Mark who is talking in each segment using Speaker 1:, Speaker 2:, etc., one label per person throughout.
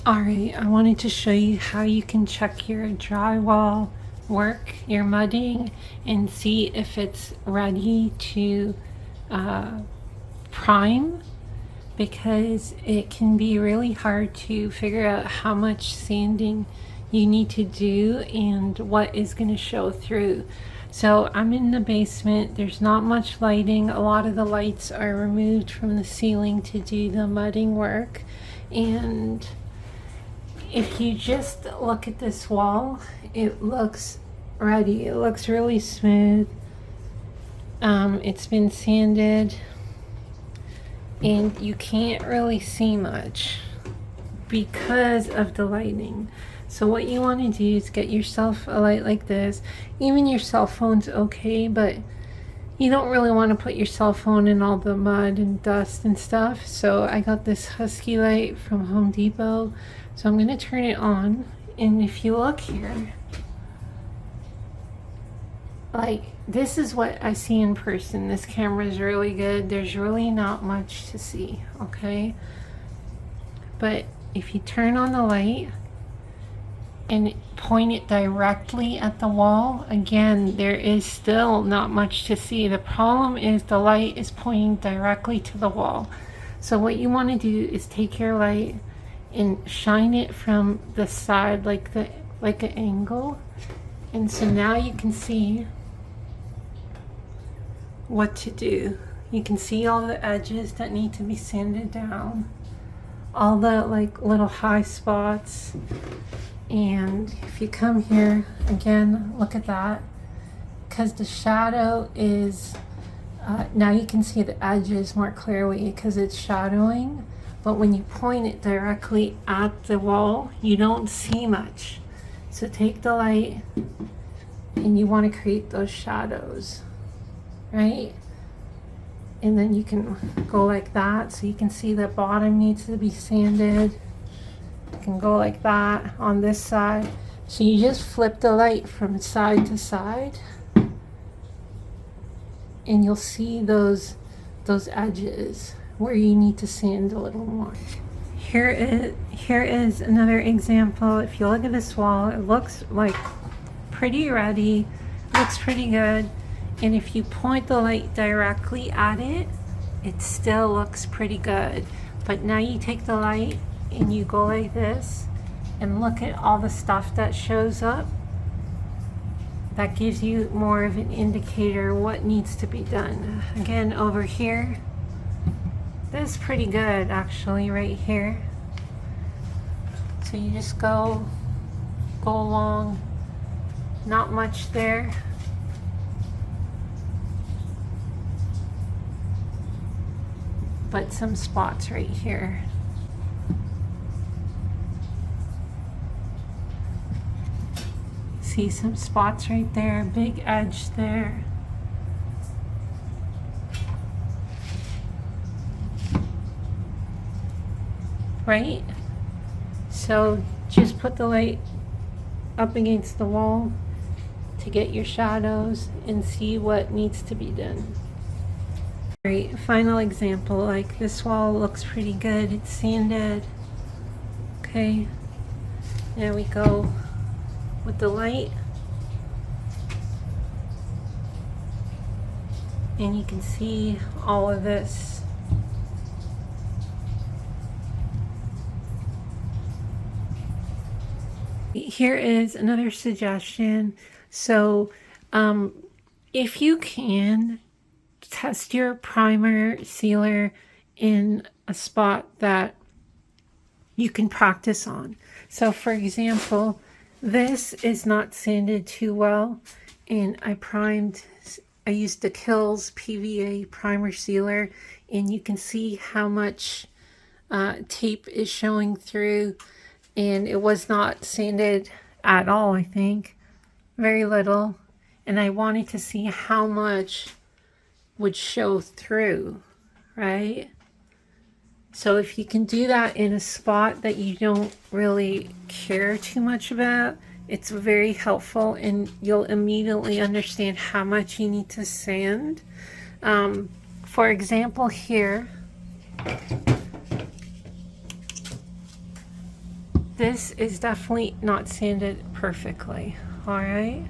Speaker 1: Alright, I wanted to show you how you can check your drywall work, your mudding, and see if it's ready to prime, because it can be really hard to figure out how much sanding you need to do and what is going to show through. So I'm in the basement, there's not much lighting, a lot of the lights are removed from the ceiling to do the mudding work, and if you just look at this wall, it looks ready. It looks really smooth. It's been sanded, and you can't really see much because of the lighting. So what you want to do is get yourself a light like this. Even your cell phone's okay, but you don't really want to put your cell phone in all the mud and dust and stuff. So I got this Husky light from Home Depot. So I'm going to turn it on, and if you look here, like, this is what I see in person. This camera is really good. There's really not much to see, okay? But if you turn on the light and point it directly at the wall, again, there is still not much to see. The problem is the light is pointing directly to the wall. So what you want to do is take your light and shine it from the side, like an angle, and so now you can see what to do. You can see all the edges that need to be sanded down, all the like little high spots. And if you come here again, look at that, because the shadow is now you can see the edges more clearly because it's shadowing. But when you point it directly at the wall, you don't see much. So take the light and you want to create those shadows, right? And then you can go like that, so you can see the bottom needs to be sanded. You can go like that on this side. So you just flip the light from side to side, and you'll see those edges where you need to sand a little more. Here is another example. If you look at this wall, it looks like pretty ready, looks pretty good. And if you point the light directly at it, it still looks pretty good. But now you take the light and you go like this and look at all the stuff that shows up. That gives you more of an indicator what needs to be done. Again, over here, this is pretty good actually right here. So you just go along, not much there. But some spots right here. See some spots right there, big edge there. Right? So just put the light up against the wall to get your shadows and see what needs to be done. Alright, final example, like this wall looks pretty good, it's sanded. Okay, now we go with the light, and you can see all of this. Here is another suggestion. So if you can, test your primer sealer in a spot that you can practice on. So for example, this is not sanded too well, and I used the Kills PVA primer sealer, and you can see how much tape is showing through, and it was not sanded at all, I think, very little. And I wanted to see how much would show through, right? So if you can do that in a spot that you don't really care too much about, it's very helpful, and you'll immediately understand how much you need to sand. For example, here, this is definitely not sanded perfectly. All right.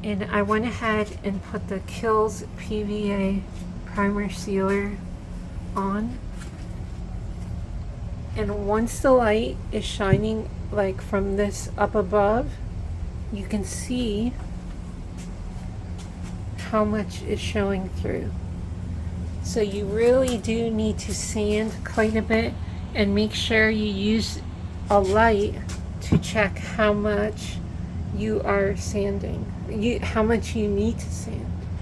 Speaker 1: And I went ahead and put the Kills PVA primer sealer on. And once the light is shining like from this up above, you can see how much is showing through. So you really do need to sand quite a bit, and make sure you use a light to check how much you are sanding, how much you need to sand.